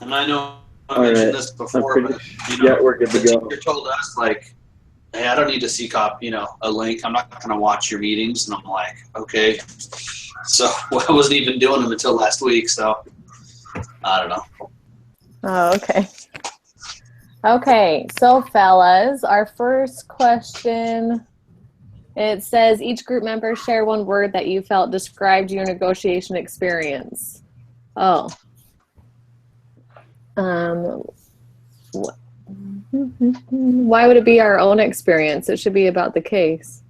And I know I All mentioned right. this before, but Yeah, we're good to the go. teacher told us like, "Hey, I don't need to see a link. I'm not going to watch your meetings." And I'm like, "Okay." So I wasn't even doing them until last week. So I don't know. Oh, okay. Okay, so fellas, our first question, it says each group member share one word that you felt described your negotiation experience. Oh. Why would it be our own experience? It should be about the case.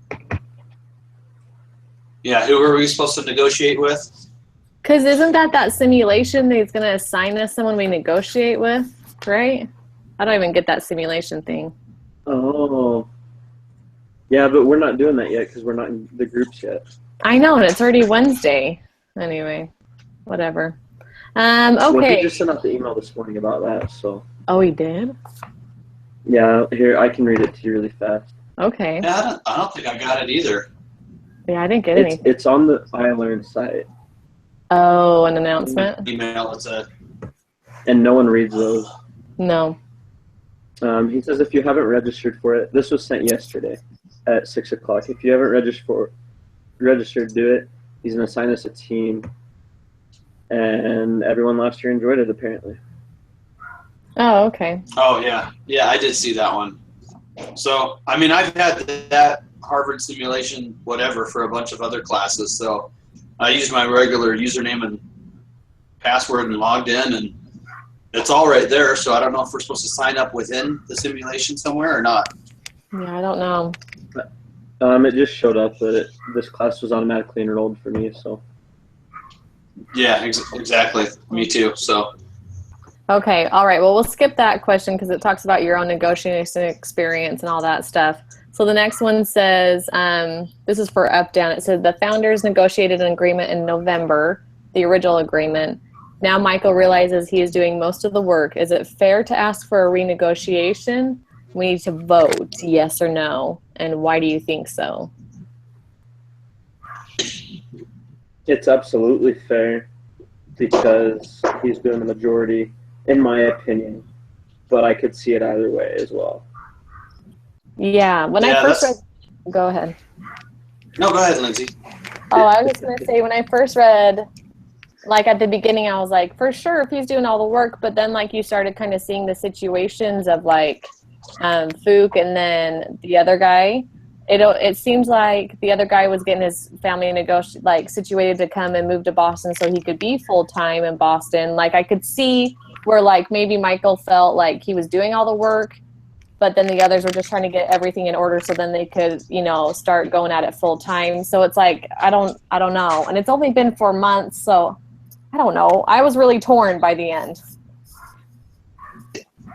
Yeah, who are we supposed to negotiate with? Because isn't that simulation that's going to assign us someone we negotiate with, right? I don't even get that simulation thing. Oh. Yeah, but we're not doing that yet because we're not in the groups yet. I know, and it's already Wednesday. Anyway, whatever. Okay. Well, he just sent out the email this morning about that, so. Oh, he did? Yeah, here, I can read it to you really fast. Okay. Yeah, I don't think I got it either. Yeah, I didn't get anything. It's on the iLearn site. Oh, an announcement? Email it said. And no one reads those. No. He says if you haven't registered for it, this was sent yesterday at 6 o'clock. If you haven't registered, do it. He's going to assign us a team. And everyone last year enjoyed it, apparently. Oh, okay. Oh, yeah. Yeah, I did see that one. So, I mean, I've had that Harvard simulation, whatever, for a bunch of other classes. So I used my regular username and password and logged in, and it's all right there. So I don't know if we're supposed to sign up within the simulation somewhere or not. Yeah, I don't know. It just showed up that this class was automatically enrolled for me, so. Yeah, exactly. Me too. So. Okay, all right. Well, we'll skip that question because it talks about your own negotiation experience and all that stuff. So the next one says, this is for UpDown. It said the founders negotiated an agreement in November, the original agreement. Now Michael realizes he is doing most of the work. Is it fair to ask for a renegotiation? We need to vote, yes or no. And why do you think so? It's absolutely fair because he's doing the majority, in my opinion, but I could see it either way as well. Yeah, I first read, go ahead. No, go ahead, Lindsay. Oh, I was just going to say, when I first read, like at the beginning, I was like, for sure, if he's doing all the work, but then like you started kind of seeing the situations of like Fook and then the other guy. It seems like the other guy was getting his family situated to come and move to Boston so he could be full-time in Boston. Like I could see where like maybe Michael felt like he was doing all the work, but then the others were just trying to get everything in order so then they could, start going at it full-time. So it's like, I don't know. And it's only been 4 months, so I don't know. I was really torn by the end.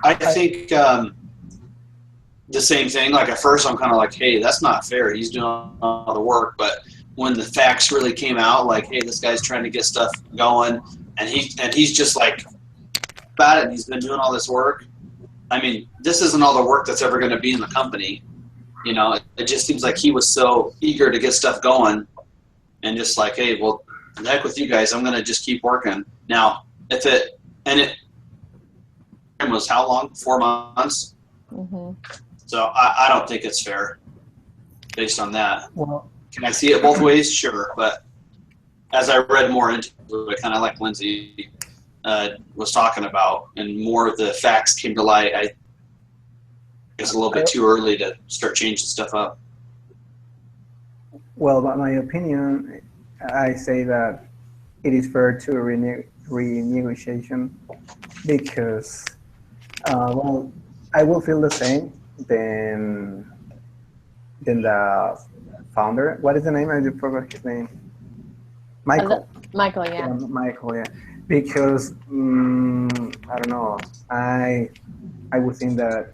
I think the same thing. Like at first I'm kind of like, hey, that's not fair. He's doing all the work. But when the facts really came out, like, hey, this guy's trying to get stuff going and he's just like about it and he's been doing all this work. I mean, this isn't all the work that's ever going to be in the company. It just seems like he was so eager to get stuff going and just like, hey, well, the heck with you guys. I'm going to just keep working. Now, it was how long? 4 months? Mm-hmm. So I don't think it's fair based on that. Well, can I see it both ways? Sure. But as I read more into it, kind of like Lindsay was talking about, and more of the facts came to light, I it's a little bit too early to start changing stuff up. Well, by my opinion, I say that it is fair to renegotiation because, well, I will feel the same than the founder. What is the name? I just forgot his name. Michael. Michael, yeah. Michael, yeah. Because I don't know. I would think that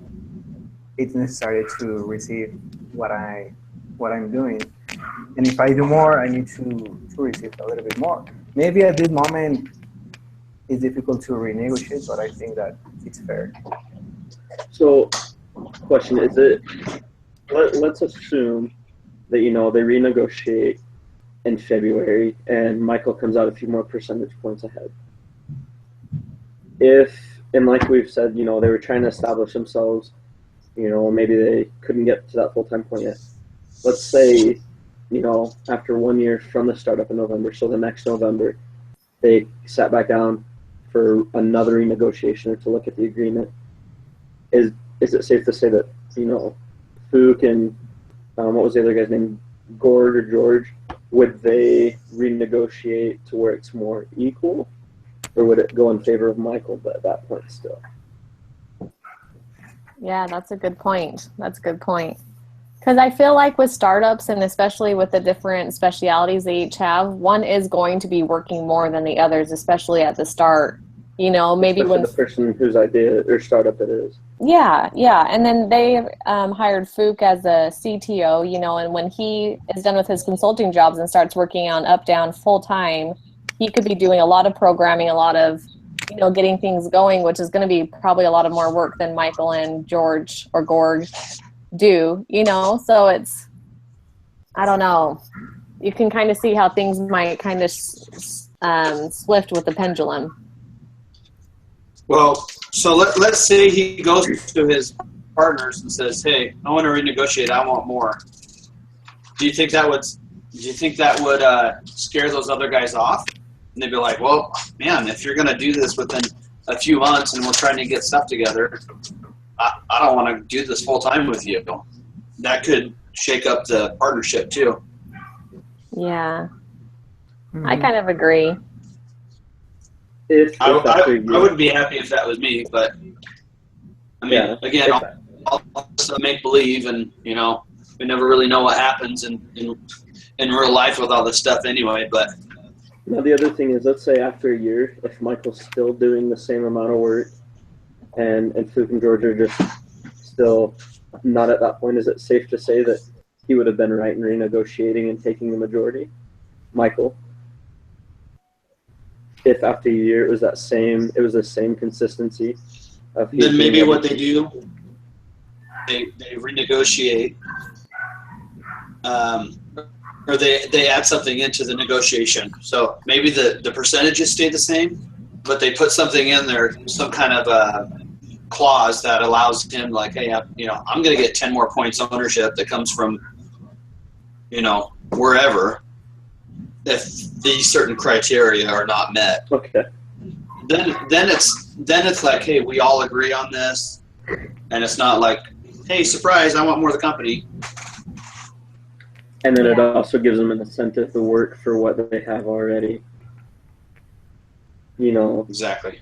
it's necessary to receive what I'm doing, and if I do more, I need to receive a little bit more. Maybe at this moment it's difficult to renegotiate, but I think that it's fair. So, question is it? Let's assume that they renegotiate in February, and Michael comes out a few more percentage points ahead. if, and like we've said, they were trying to establish themselves, maybe they couldn't get to that full-time point yet. Let's say, after 1 year from the startup in November, so the next November, they sat back down for another renegotiation or to look at the agreement. Is it safe to say that, Fook and what was the other guy's name, Gord or George, would they renegotiate to where it's more equal, or would it go in favor of Michael? But at that point, still. Yeah, that's a good point. Because I feel like with startups, and especially with the different specialities they each have, one is going to be working more than the others, especially at the start. Maybe especially when the person whose idea or startup it is. Yeah. And then they hired Fook as a CTO, and when he is done with his consulting jobs and starts working on UpDown full time, he could be doing a lot of programming, a lot of, getting things going, which is going to be probably a lot of more work than Michael and George or Gord do, so it's, I don't know. You can kind of see how things might kind of swift with the pendulum. Well, so let's say he goes to his partners and says, "Hey, I want to renegotiate. I want more." Do you think that would scare those other guys off? And they'd be like, "Well, man, if you're going to do this within a few months and we're trying to get stuff together, I don't want to do this full time with you." That could shake up the partnership too. Yeah, I kind of agree. I would be happy if that was me, but I mean, again, I'll make believe, and we never really know what happens in real life with all this stuff anyway. But now the other thing is, let's say after a year, if Michael's still doing the same amount of work, and Fook and George are just still not at that point, is it safe to say that he would have been right in renegotiating and taking the majority, Michael? If after a year it was the same consistency of then maybe what they do, they renegotiate, or they add something into the negotiation. So maybe the percentages stay the same, but they put something in there, some kind of a clause that allows him, like, hey, I'm going to get 10 more points ownership that comes from, wherever, if these certain criteria are not met. Okay. Then it's like, hey, we all agree on this, and it's not like, hey, surprise, I want more of the company. And then it also gives them an incentive to work for what they have already. Exactly.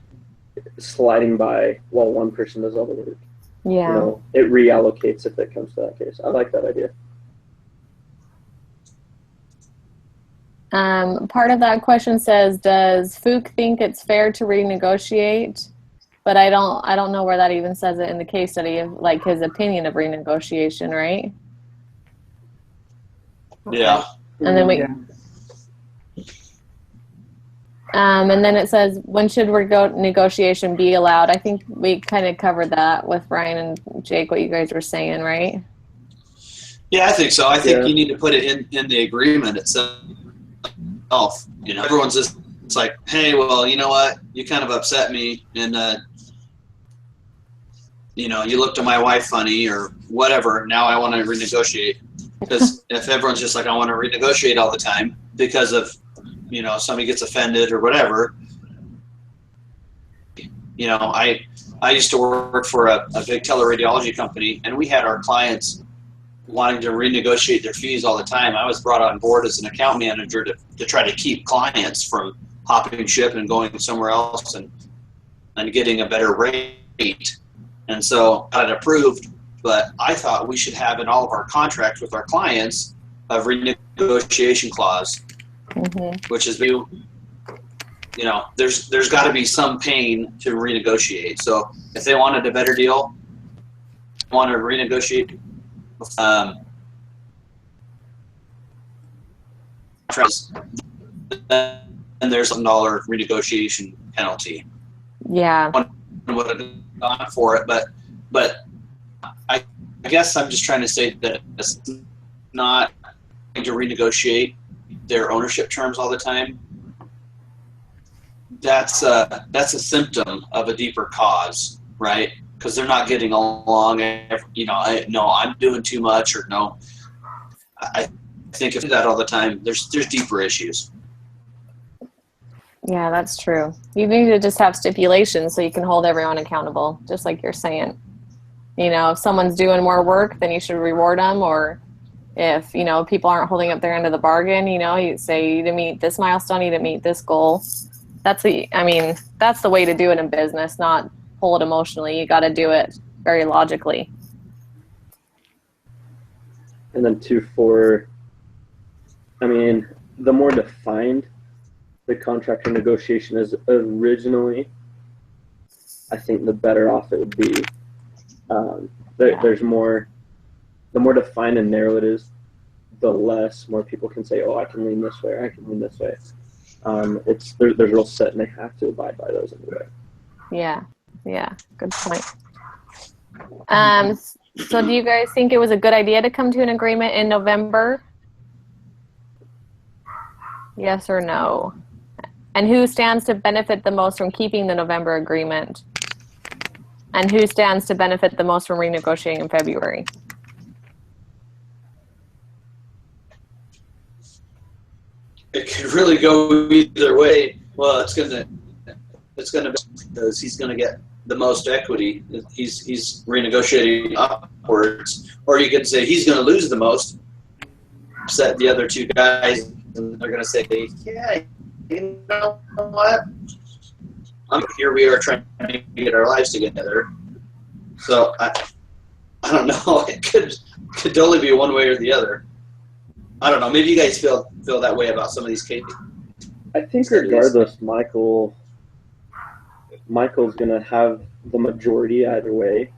Sliding by while one person does all the work. Yeah. It reallocates if it comes to that case. I like that idea. Part of that question says, does Fook think it's fair to renegotiate? But I don't know where that even says it in the case study of like his opinion of renegotiation, right? Yeah. And then and then it says, when should negotiation be allowed? I think we kind of covered that with Brian and Jake, what you guys were saying, right? Yeah, I think so. I think you need to put it in the agreement itself. Everyone's just, it's like, hey, well, you know what? You kind of upset me, and you looked at my wife funny or whatever. Now I want to renegotiate. Because if everyone's just like, I want to renegotiate all the time because of, somebody gets offended or whatever. I used to work for a big teleradiology company, and we had our clients wanting to renegotiate their fees all the time. I was brought on board as an account manager to try to keep clients from hopping ship and going somewhere else and getting a better rate. And so I got it approved, but I thought we should have in all of our contracts with our clients a renegotiation clause, which is, there's got to be some pain to renegotiate. So if they wanted a better deal, want to renegotiate, and there's $1 renegotiation penalty. Yeah. Would have gone for it, but I guess I'm just trying to say that it's not going to renegotiate their ownership terms all the time. that's a symptom of a deeper cause, right? Because they're not getting along. No, I'm doing too much, or no. I think if you do that all the time, there's deeper issues. Yeah, that's true. You need to just have stipulations so you can hold everyone accountable, just like you're saying. If someone's doing more work, then you should reward them. Or if, people aren't holding up their end of the bargain, you say to meet this milestone, you to meet this goal. That's the way to do it in business, not pull it emotionally. You got to do it very logically. And then the more defined the contract or negotiation is originally, I think the better off it would be. There's more, the more defined and narrow it is, the less more people can say, oh, I can lean this way, or I can lean this way. There's real set, and they have to abide by those anyway. Yeah, good point. So do you guys think it was a good idea to come to an agreement in November? Yes or no? And who stands to benefit the most from keeping the November agreement? And who stands to benefit the most from renegotiating in February? It could really go either way. Well, it's gonna be because he's gonna get the most equity. He's renegotiating upwards, or you could say he's gonna lose the most, upset the other two guys, and they're gonna say, yeah, you know what? Here we are trying to get our lives together. So I don't know. It could totally be one way or the other. I don't know. Maybe you guys feel that way about some of these cases. I think regardless, Michael's going to have the majority either way.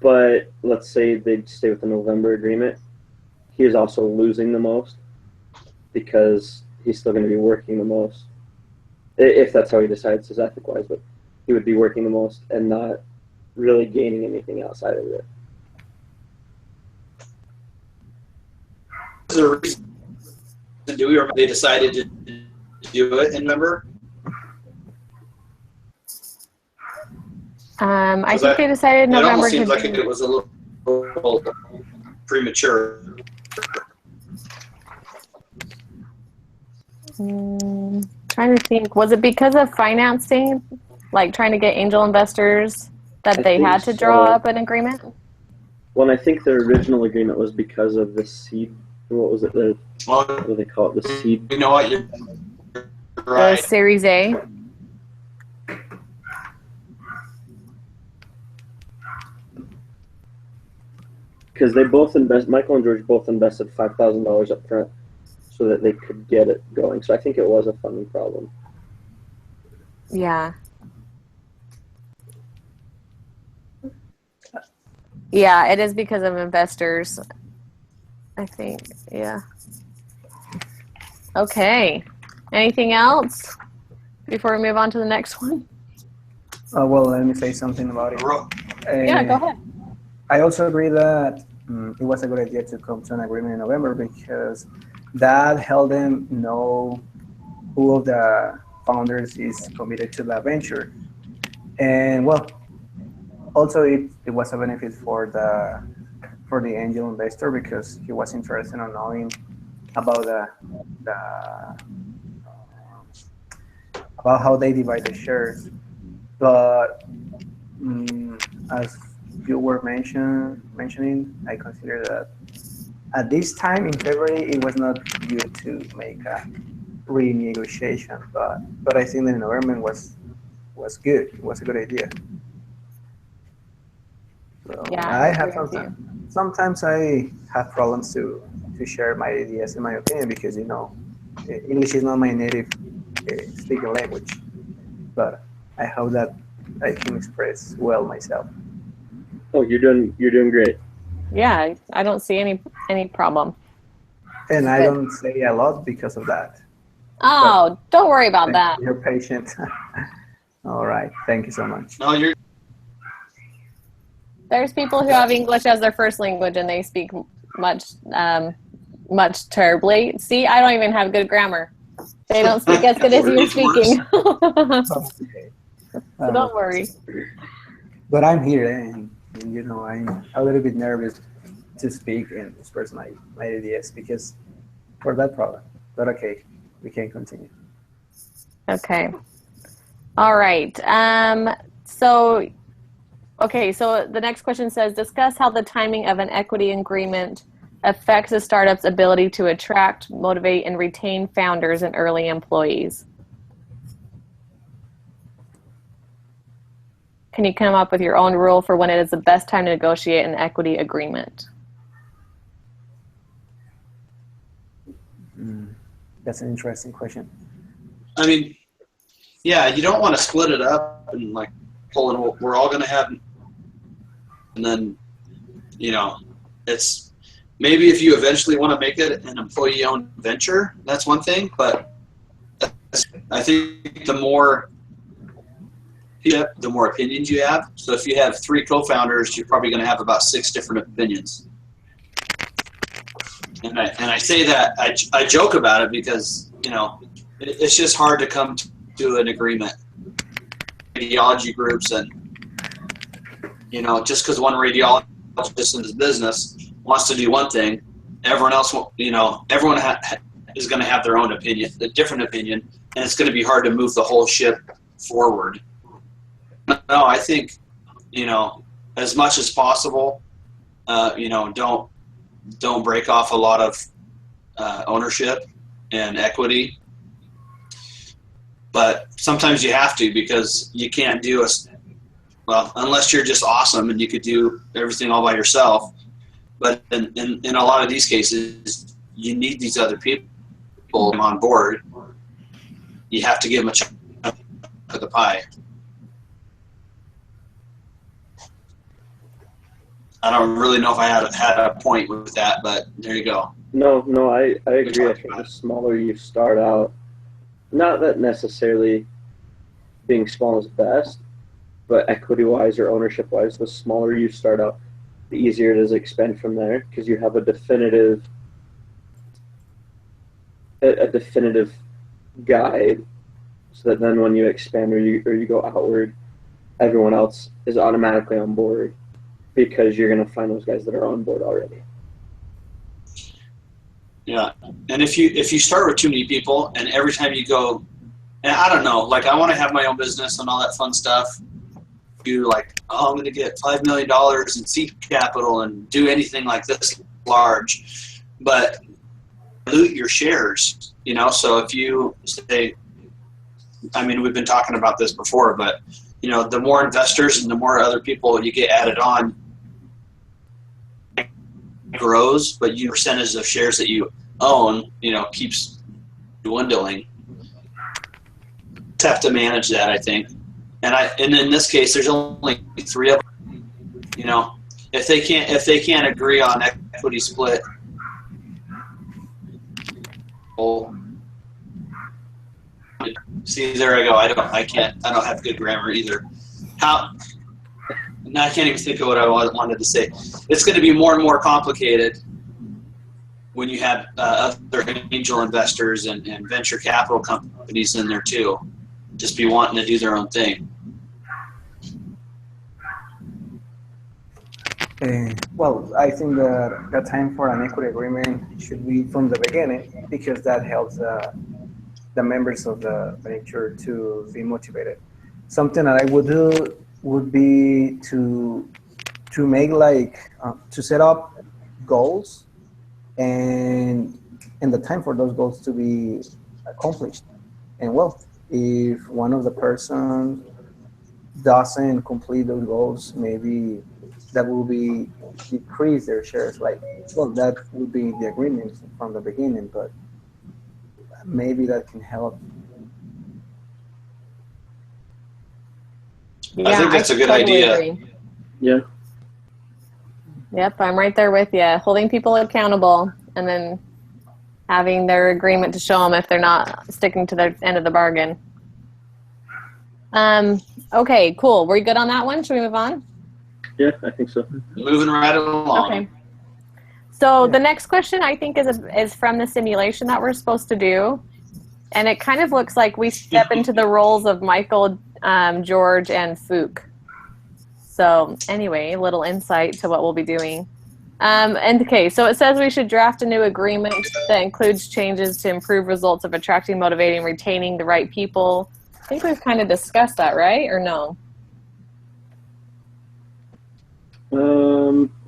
But let's say they stay with the November agreement. He is also losing the most because he's still going to be working the most. If that's how he decides his ethic-wise, but he would be working the most and not really gaining anything outside of it. Is there a reason to do it, or they decided to do it in November? I think they decided November. It almost seems like it was a little premature. Trying to think, was it because of financing, like trying to get angel investors, that they had to draw up an agreement? Well, and I think the original agreement was because of the seed. What was it? What do they call it? The seed. You know what? You're right. The Series A. Because Michael and George both invested $5,000 up front so that they could get it going. So I think it was a funding problem. Yeah. Yeah, it is because of investors, I think. Yeah. Okay. Anything else before we move on to the next one? Well, let me say something about it. Yeah, go ahead. I also agree that it was a good idea to come to an agreement in November because that helped them know who of the founders is committed to that venture. And well, also it was a benefit for the angel investor because he was interested in knowing about about how they divide the shares. But as you were mentioning, I consider that at this time in February it was not good to make a renegotiation, but I think the environment was good. It was a good idea. So Yeah, I have sometimes I have problems to share my ideas and my opinion because English is not my native speaking language, but I hope that I can express well myself. Oh, you're doing great. Yeah, I don't see any problem. And I don't say a lot because of that. Oh, don't worry about that. You're patient. All right. Thank you so much. No, There's people who have English as their first language and they speak much terribly. See, I don't even have good grammar. They don't speak as good as you're It's worse. speaking. Okay. So don't worry. But I'm here, and you know, I'm a little bit nervous to speak and express my ideas because for that problem. But okay, we can continue. Okay. All right. So the next question says, discuss how the timing of an equity agreement affects a startup's ability to attract, motivate, and retain founders and early employees. Can you come up with your own rule for when it is the best time to negotiate an equity agreement? That's an interesting question. I mean, yeah, you don't want to split it up and like pull in what we're all going to have. And then, you know, it's maybe if you eventually want to make it an employee-owned venture, that's one thing. But I think the more opinions you have. So if you have 3 co-founders, you're probably going to have about 6 different opinions. And I say that, I joke about it because, you know, it's just hard to come to an agreement. Radiology groups and, you know, just because one radiologist in this business wants to do one thing, everyone else, you know, everyone is going to have their own opinion, a different opinion, and it's going to be hard to move the whole ship forward. No, I think, you know, as much as possible, you know, don't break off a lot of ownership and equity. But sometimes you have to because you can't do unless you're just awesome and you could do everything all by yourself. But in a lot of these cases, you need these other people on board. You have to give them a chunk of the pie. I don't really know if I had a point with that, but there you go. No, I agree. I think the smaller you start out, not that necessarily being small is best, but equity-wise or ownership-wise, the smaller you start out, the easier it is to expand from there because you have a definitive guide, so that then when you expand or you go outward, everyone else is automatically on board because you're going to find those guys that are on board already. Yeah, and if you start with too many people, and every time you go, and I don't know, like I want to have my own business and all that fun stuff. You like, oh, I'm going to get $5 million in seed capital and do anything like this large, but dilute your shares. You know, so if you say, I mean, we've been talking about this before, but you know, the more investors and the more other people you get added on, grows, but your percentage of shares that you own, you know, keeps dwindling. Just have to manage that, I think. And in this case, there's only 3 of them. You know, if they can't agree on equity split, see, there I go. I don't have good grammar either. Now I can't even think of what I wanted to say. It's going to be more and more complicated when you have other angel investors and venture capital companies in there too. Just be wanting to do their own thing. Well, I think that the time for an equity agreement should be from the beginning because that helps the members of the venture to be motivated. Something that I would do would be to make to set up goals and the time for those goals to be accomplished. And well, if one of the person doesn't complete those goals, maybe that will be decrease their shares. Like, well, that would be the agreement from the beginning, but maybe that can help. Yeah, I think that's a good totally idea. agree. Yeah. Yep, I'm right there with you. Holding people accountable and then having their agreement to show them if they're not sticking to their end of the bargain. Okay, cool. We're good on that one? Should we move on? Yeah, I think so. Moving right along. Okay. So the next question I think is from the simulation that we're supposed to do. And it kind of looks like we step into the roles of Michael, George, and Fook. So anyway, a little insight to what we'll be doing. And okay, so it says we should draft a new agreement that includes changes to improve results of attracting, motivating, retaining the right people. I think we've kind of discussed that, right? Or no?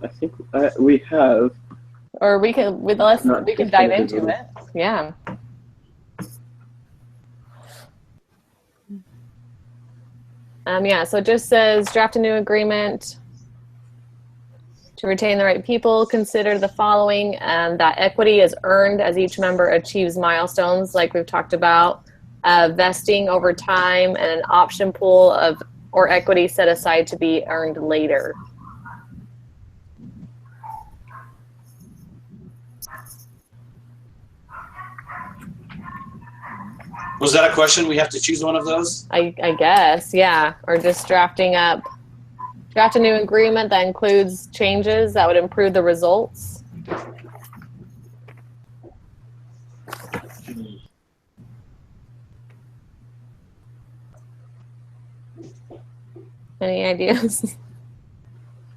I think we have. Or we can dive into it. Yeah. Yeah, so it just says draft a new agreement to retain the right people. Consider the following, that equity is earned as each member achieves milestones, like we've talked about, vesting over time, and an option pool or equity set aside to be earned later. Was that a question? We have to choose one of those? I guess, yeah. Or just draft a new agreement that includes changes that would improve the results. Any ideas?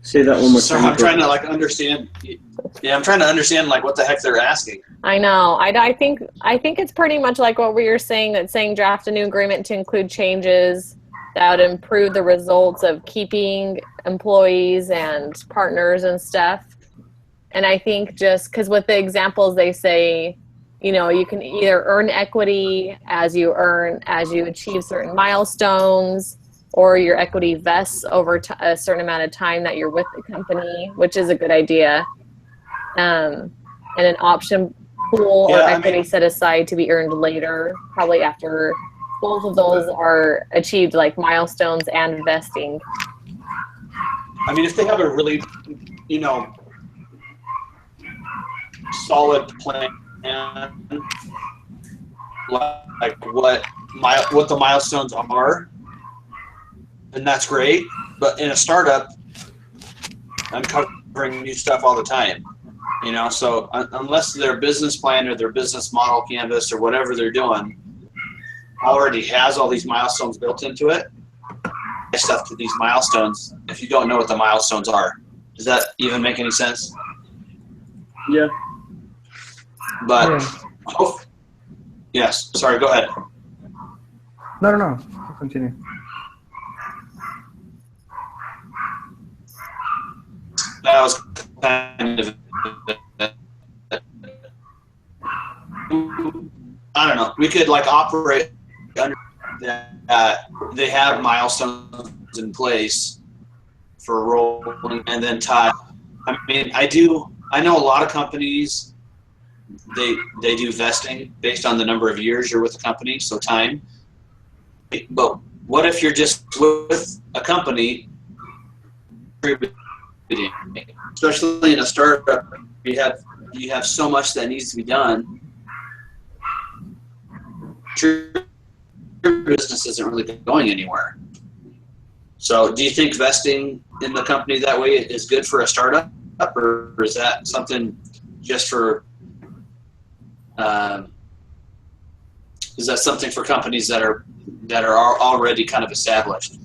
Say that one more So time. I'm trying to understand. Yeah, I'm trying to understand what the heck they're asking. I know. I think it's pretty much like what we were saying. That's saying draft a new agreement to include changes that would improve the results of keeping employees and partners and stuff. And I think just because with the examples they say, you can either earn equity as you achieve certain milestones, or your equity vests over a certain amount of time that you're with the company, which is a good idea. And an option pool or equity set aside to be earned later, probably after both of those are achieved, like milestones and vesting. I mean, if they have a really, solid plan, like what the milestones are, then that's great. But in a startup, I'm covering new stuff all the time, so unless their business plan or their business model canvas or whatever they're doing already has all these milestones built into it, stuff to these milestones if you don't know what the milestones are. Does that even make any sense? Yeah. But yes, sorry, go ahead. No. Continue. That was kind of, I don't know. We could operate under that. They have milestones in place for rolling and then tie. I mean, I know a lot of companies, they do vesting based on the number of years you're with the company, so time. But what if you're just with a company, especially in a startup, you have so much that needs to be done. Your business isn't really going anywhere. So do you think vesting in the company that way is good for a startup, or is that something just for is that something for companies that are already kind of established?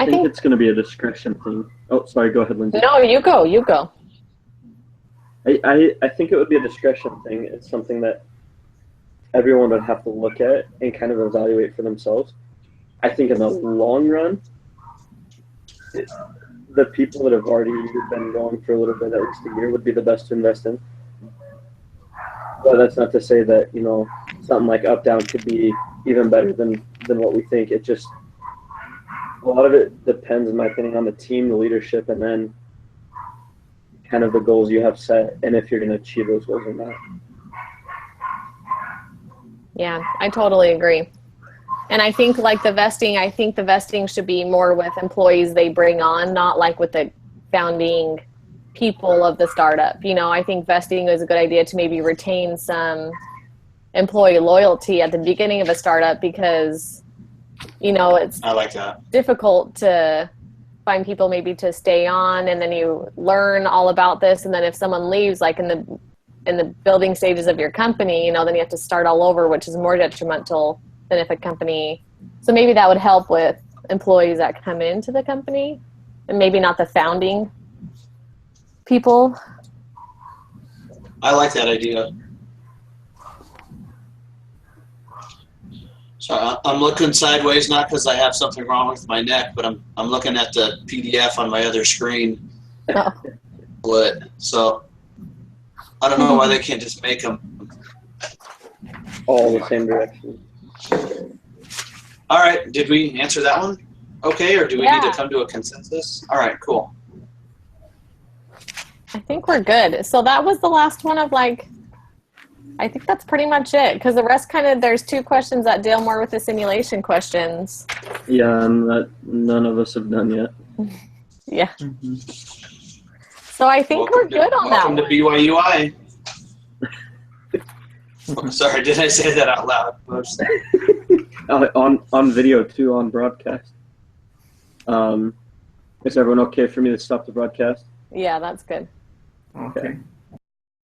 I think it's going to be a discretion thing. Oh, sorry. Go ahead, Lindsay. No, you go. I think it would be a discretion thing. It's something that everyone would have to look at and kind of evaluate for themselves. I think in the long run, the people that have already been going for a little bit, at least a year, would be the best to invest in. But that's not to say that, something like UpDown could be even better than what we think. It just, a lot of it depends, in my opinion, on the team, the leadership, and then kind of the goals you have set, and if you're going to achieve those goals or not. Yeah, I totally agree. And I think the vesting should be more with employees they bring on, not like with the founding people of the startup. I think vesting is a good idea to maybe retain some employee loyalty at the beginning of a startup, because it's I like that. difficult to find people maybe to stay on, and then you learn all about this, and then if someone leaves, like in the in the building stages of your company, you know, then you have to start all over, which is more detrimental than if a company. So maybe that would help with employees that come into the company, and maybe not the founding people. I like that idea. So I'm looking sideways, not because I have something wrong with my neck, but I'm looking at the PDF on my other screen. Oh. So I don't know why they can't just make them all the same direction. All right. Did we answer that one? Okay, or do we need to come to a consensus? All right, cool. I think we're good. So that was the last one of like, I think that's pretty much it, because the rest kind of, there's 2 questions that deal more with the simulation questions. Yeah, and that none of us have done yet. Yeah. So I think we're good on that one. Welcome to BYUI. Sorry, did I say that out loud? On video too, on broadcast. Is everyone okay for me to stop the broadcast? Yeah, that's good. Okay.